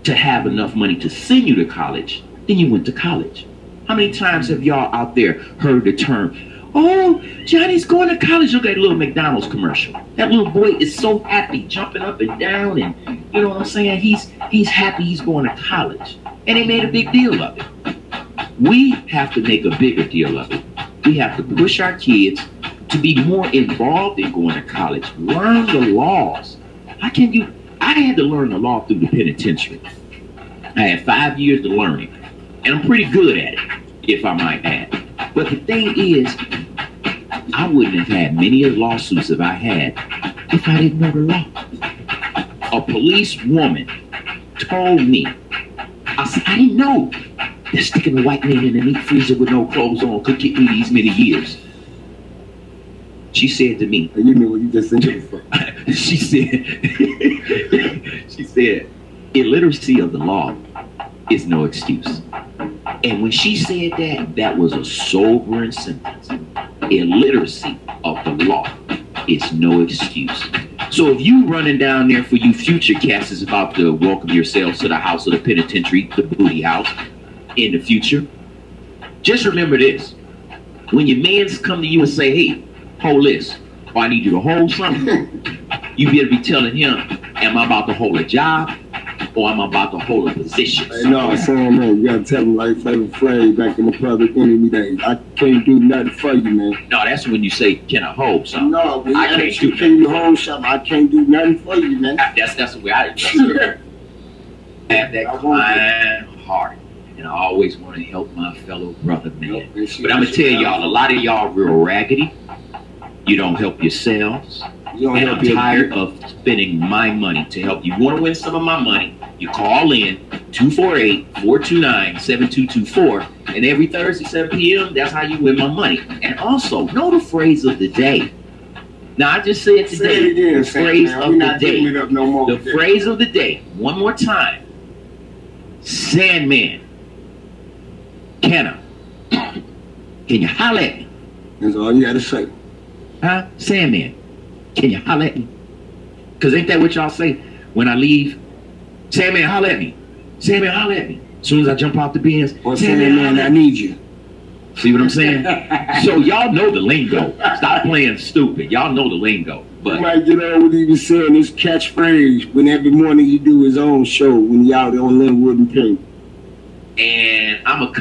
to have enough money to send you to college, then you went to college. How many times have y'all out there heard the term, oh, Johnny's going to college? Look at that little McDonald's commercial. That little boy is so happy, jumping up and down, and you know what I'm saying? He's happy he's going to college. And they made a big deal of it. We have to make a bigger deal of it. We have to push our kids to be more involved in going to college. Learn the laws. How can you? I had to learn the law through the penitentiary. I had 5 years to learn it. And I'm pretty good at it, if I might add. But the thing is, I wouldn't have had many of the lawsuits that I had if I didn't know the law. A police woman told me, I said, I didn't know that sticking a white man in a meat freezer with no clothes on could get me these many years. She said to me, you know what you just said before. she said, illiteracy of the law is no excuse. And when she said that, that was a sobering sentence. Illiteracy of the law is no excuse. So if you running down there for you future cats is about to welcome yourselves to the house of the penitentiary, the booty house, in the future, just remember this. When your mans come to you and say, hey, hold this, or I need you to hold something, you better be telling him, am I about to hold a job, or am I about to hold a position? Hey, no, son, man, you gotta tell him like Flavor Flav back in the Public Enemy days. I can't do nothing for you, man. No, that's when you say, can I hold something? No, when I can't do can you hold something? I can't do nothing for you, man. That's the way I have that kind heart. And I always want to help my fellow brother, man. But I'm going to tell y'all, a lot of y'all real raggedy. You don't help yourselves. And I'm tired of spending my money to help you. You want to win some of my money, you call in 248-429-7224. And every Thursday, 7 p.m., that's how you win my money. And also, know the phrase of the day. Now I just said today. Say it again, the phrase man. of We're the not giving day. it up no more. The phrase of the day. One more time. Sandman. Can you holler at me? That's all you gotta say. Huh? Sandman. Can you holler at me? Cause ain't that what y'all say when I leave? Sandman, holler at me. Sandman, holler at me. As soon as I jump off the Benz, Or Sandman, I need you. See what I'm saying? So y'all know the lingo. Stop playing stupid. Y'all know the lingo. You But might get on with even saying this catchphrase when every morning you do his own show when you out on Linwood and Pink. and I'm gonna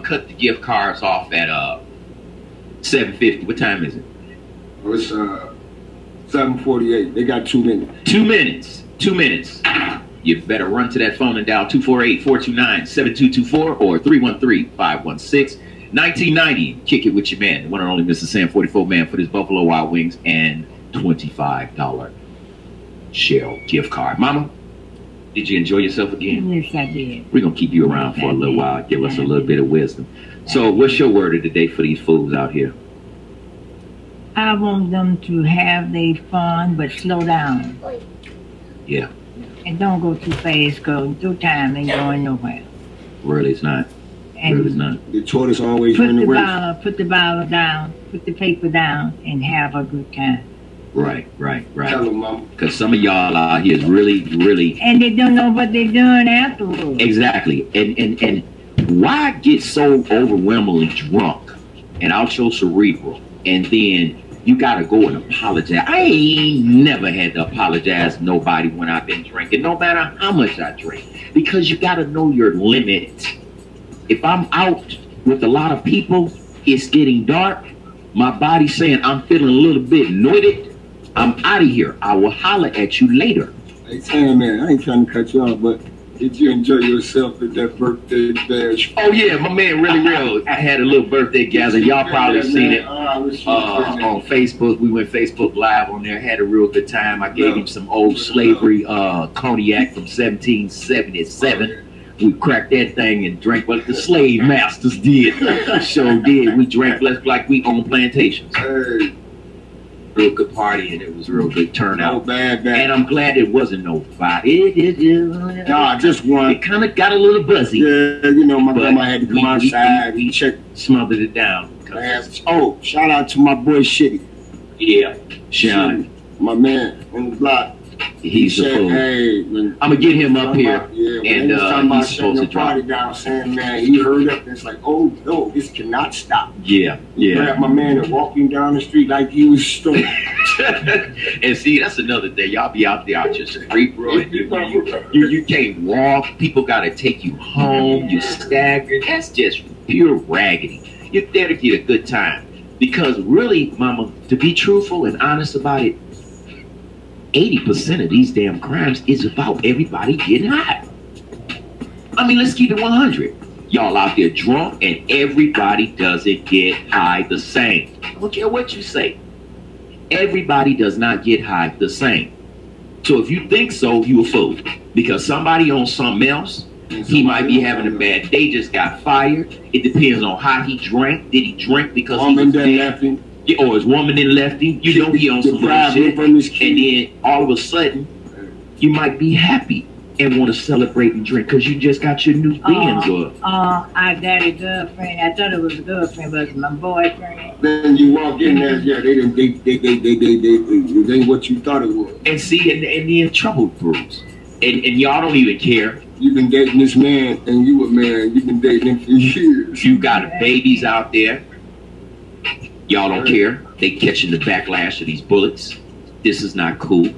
cut the gift cards off at 7:50. What time is it? Oh, it's 7:48. They got 2 minutes. 2 minutes. 2 minutes. You better run to that phone and dial 248-429-7224 or 313-516-1990. Kick it with your man, the one and only Mr. Sam 44 man for this Buffalo Wild Wings and $25 Shell gift card. Mama, did you enjoy yourself again? Yes, I did. We're going to keep you around for a little while, give us a little bit of wisdom. So what's your word of the day for these fools out here? I want them to have their fun, but slow down. Yeah, And don't go too fast, because through time ain't going nowhere. really it's not. And Really it's not. The tortoise always put win the the race. bottle, put the bottle down, put the paper down, and have a good time. Right. Tell them, Mama. Because some of y'all out here is really And they don't know what they're doing afterwards. exactly. And why get so overwhelmingly drunk and out your cerebral, and then you gotta go and apologize? I ain't never had to apologize to nobody when I've been drinking, no matter how much I drink, because you gotta know your limit. If I'm out with a lot of people, it's getting dark, my body's saying I'm feeling a little bit noited, I'm out of here. I will holler at you later. Hey, Sam, man, I ain't trying to cut you off, but did you enjoy yourself at that birthday bash? Oh yeah, my man Really Real. I had a little birthday gathering. Y'all probably seen it on Facebook. We went Facebook Live on there. Had a real good time. I gave him some old slavery cognac from 1777. We cracked that thing and drank what the slave masters did. Sure did. We drank like we own plantations. Hey, Real good party, and it was a real good turnout. oh, bad. And I'm glad it wasn't no fight. Nah, just one. It kind of got a little buzzy. Yeah, you know, my But grandma had to come outside and check. Smothered it down. Oh, shout out to my boy Shitty. Yeah, Sean. My man on the block. He's He a said, fool. hey, I'm gonna get him up here, and he's supposed to shutting the drop. party down, saying, man, he heard up and it's like, oh no, this cannot stop. Yeah. Grabbed my man and walked him down the street like he was stoned. And see, that's another thing. Y'all be out there out your street, bro. And you can't walk. People gotta take you home. You stagger. That's just pure raggedy. You're there to get a good time. Because really, mama, to be truthful and honest about it, 80% of these damn crimes is about everybody getting high. I mean, let's keep it 100. Y'all out there drunk and everybody doesn't get high the same. I don't care what you say. Everybody does not get high the same. So if you think so, you a fool. Because somebody on something else, he might be having a bad day, just got fired. It depends on how he drank. Did he drink because he was dead? Yeah, or his woman then left him. You know he on some bullshit. And then all of a sudden, you might be happy and want to celebrate and drink because you just got your new Benz or I got a girlfriend. I thought it was a girlfriend, but it's my boyfriend. Then you walk in there, yeah, they ain't what you thought it was. and see, and then trouble brews. And y'all don't even care. You've been dating this man, and you a man. You've been dating him for years. You got babies out there. Y'all don't care. They catching the backlash of these bullets. This is not cool.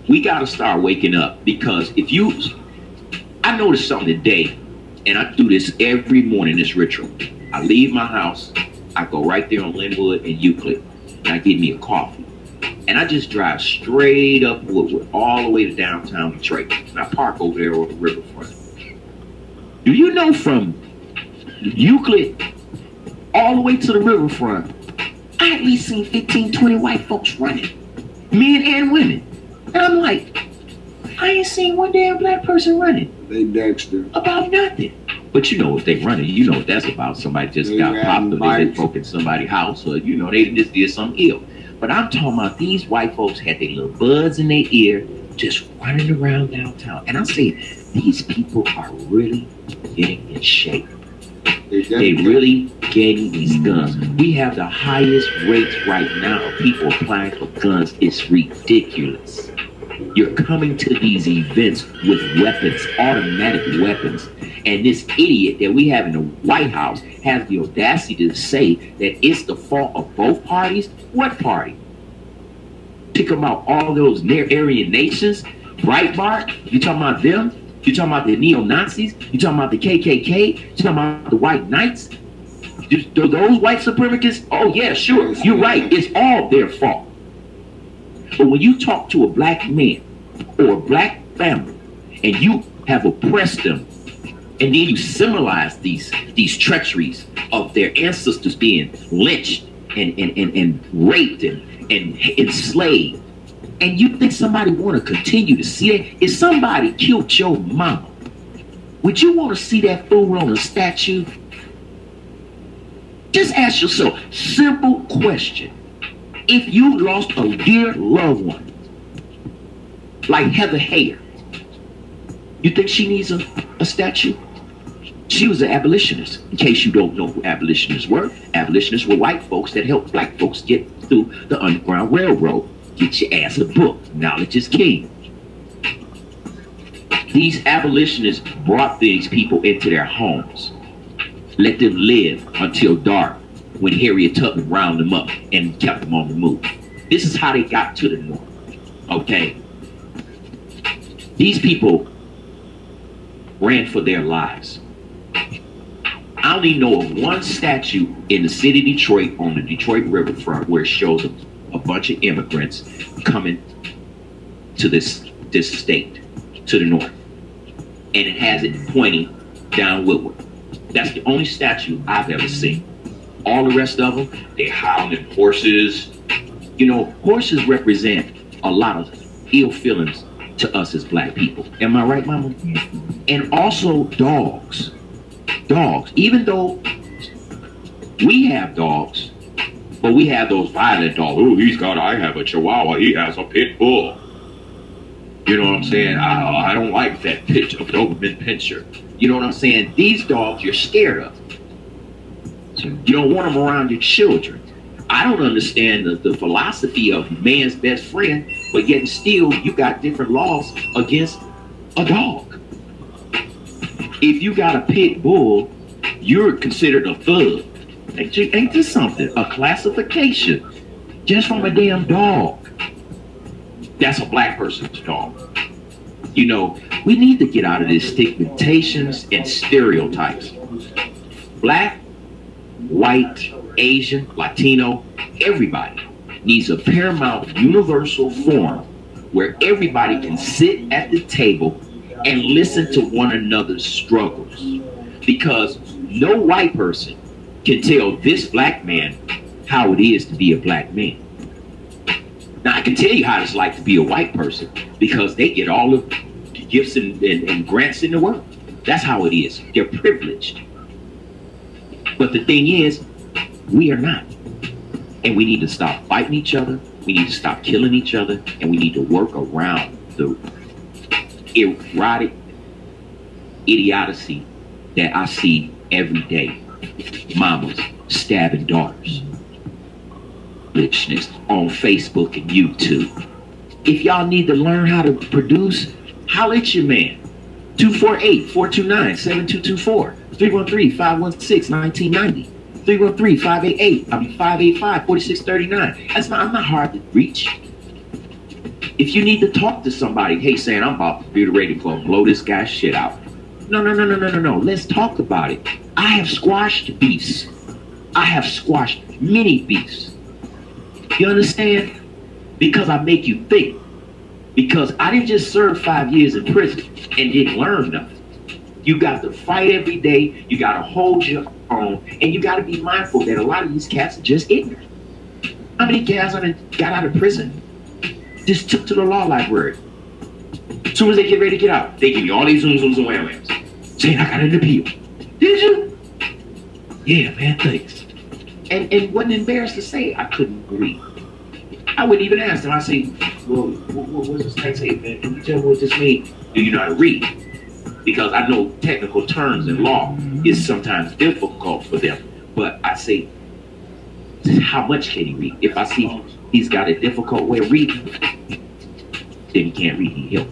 We got to start waking up because I noticed something today, and I do this every morning, this ritual. I leave my house, I go right there on Linwood and Euclid, and I get me a coffee. And I just drive straight up Woodward, all the way to downtown Detroit. And I park over there on the riverfront. Do you know from Euclid all the way to the riverfront, I at least seen 15, 20 white folks running, men and women. And I'm like, I ain't seen one damn black person running. They Dexter. About nothing. But you know what they running. You know what that's about. Somebody just got popped or they broke in somebody's house, or you know they just did something ill. But I'm talking about these white folks had their little buds in their ear, just running around downtown. And I say these people are really getting in shape. They really getting these guns. We have the highest rates right now of people applying for guns. It's ridiculous. You're coming to these events with weapons, automatic weapons. And this idiot that we have in the White House has the audacity to say that it's the fault of both parties. What party? Pick them out, all those near-Aryan nations. Breitbart, you talking about them? You talking about the neo-Nazis? You talking about the KKK? You talking about the white knights? Those white supremacists? Oh yeah, sure, you're right. It's all their fault. But when you talk to a black man or a black family and you have oppressed them, and then you symbolize these treacheries of their ancestors being lynched and raped and enslaved, and you think somebody want to continue to see that? If somebody killed your mama, would you want to see that fool on a statue? Just ask yourself, simple question. If you lost a dear loved one, like Heather Heyer, you think she needs a statue? She was an abolitionist. In case you don't know who abolitionists were white folks that helped black folks get through the Underground Railroad. Get your ass a book. Knowledge is king. These abolitionists brought these people into their homes, let them live until dark, when Harriet Tubman rounded them up and kept them on the move. This is how they got to the north. Okay? These people ran for their lives. I only know of one statue in the city of Detroit on the Detroit riverfront where it shows a bunch of immigrants coming to this state, to the north. And it has it pointing down Woodward. That's the only statue I've ever seen. All the rest of them, they're hounding horses. You know, horses represent a lot of ill feelings to us as black people. Am I right, Mama? And also dogs. Dogs. Even though we have dogs, but we have those violent dogs. Oh, I have a Chihuahua. He has a pit bull. You know what I'm saying? I don't like that picture of Doberman Pinscher. You know what I'm saying? These dogs you're scared of. You don't want them around your children. I don't understand the philosophy of man's best friend, but yet still you got different laws against a dog. If you got a pit bull, you're considered a thug. Ain't this something? A classification just from a damn dog. That's a black person's dog. You know, we need to get out of this stigmatizations and stereotypes. Black, white, Asian, Latino, everybody needs a paramount universal forum where everybody can sit at the table and listen to one another's struggles. Because no white person can tell this black man how it is to be a black man. Now, I can tell you how it's like to be a white person because they get all the gifts and grants in the world. That's how it is. They're privileged. But the thing is, we are not. And we need to stop fighting each other. We need to stop killing each other. And we need to work around the erotic idiocy that I see every day. Mamas stabbing daughters. On Facebook and YouTube. If y'all need to learn how to produce, holler at your man. 248-429-7224. 313-516-1990. 313-588-585-4639. I'm not hard to reach. If you need to talk to somebody, hey, saying I'm about to be ready to blow this guy's shit out. No. Let's talk about it. I have squashed beefs. I have squashed many beefs. You understand? Because I make you think. Because I didn't just serve 5 years in prison and didn't learn nothing. You got to fight every day. You got to hold your own. And you got to be mindful that a lot of these cats are just ignorant. How many guys got out of prison? Just took to the law library. As soon as they get ready to get out, they give you all these zooms and whams. Saying I got an appeal. Did you? Yeah, man, thanks. And wasn't embarrassed to say I couldn't read. I wouldn't even ask them. I say, well, what does this thing say, man? Can you tell me what this means? Do you know how to read? Because I know technical terms in law is sometimes difficult for them. But I say, how much can he read? If I see he's got a difficult way of reading, then he can't read. He help.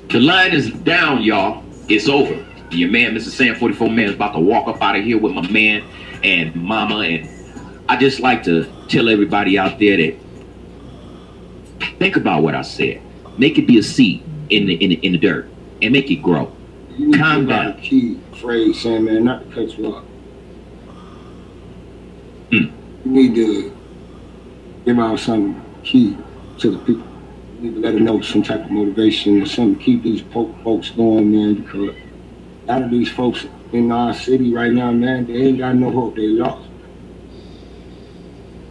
The line is down, y'all. It's over. Your man, Mr. Sam 44 Man, is about to walk up out of here with my man and mama. And I just like to tell everybody out there that think about what I said. Make it be a seed in the dirt and make it grow. Calm down. The key phrase, Sam, man, not to cut you off. You need to give out some key to the people. You need to let them know some type of motivation or something to keep these folks going, man, because a lot of these folks in our city right now, man, they ain't got no hope. They lost.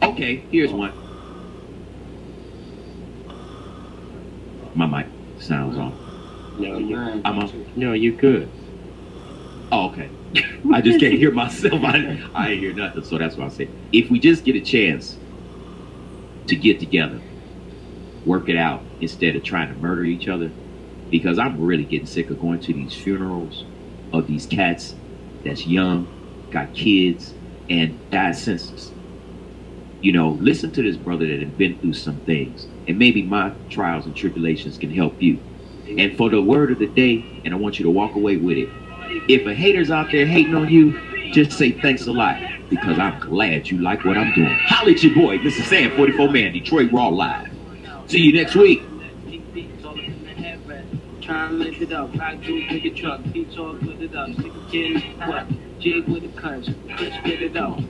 Okay, here's one. My mic sounds off. No, you good. Oh, okay. I just can't hear myself. I ain't hear nothing, so that's what I said. If we just get a chance to get together, work it out instead of trying to murder each other, because I'm really getting sick of going to these funerals of these cats that's young, got kids, and died senseless. You know, listen to this brother that has been through some things, and maybe my trials and tribulations can help you. And for the word of the day, and I want you to walk away with it, if a hater's out there hating on you, just say thanks a lot, because I'm glad you like what I'm doing. Holla at your boy, Mr. Sam 44 Man, Detroit Raw Live. See you next week. Try and lift it up, back to a bigger truck, beats all put it up, stick a kid in the what, jig with a cuts, Chris spit it up.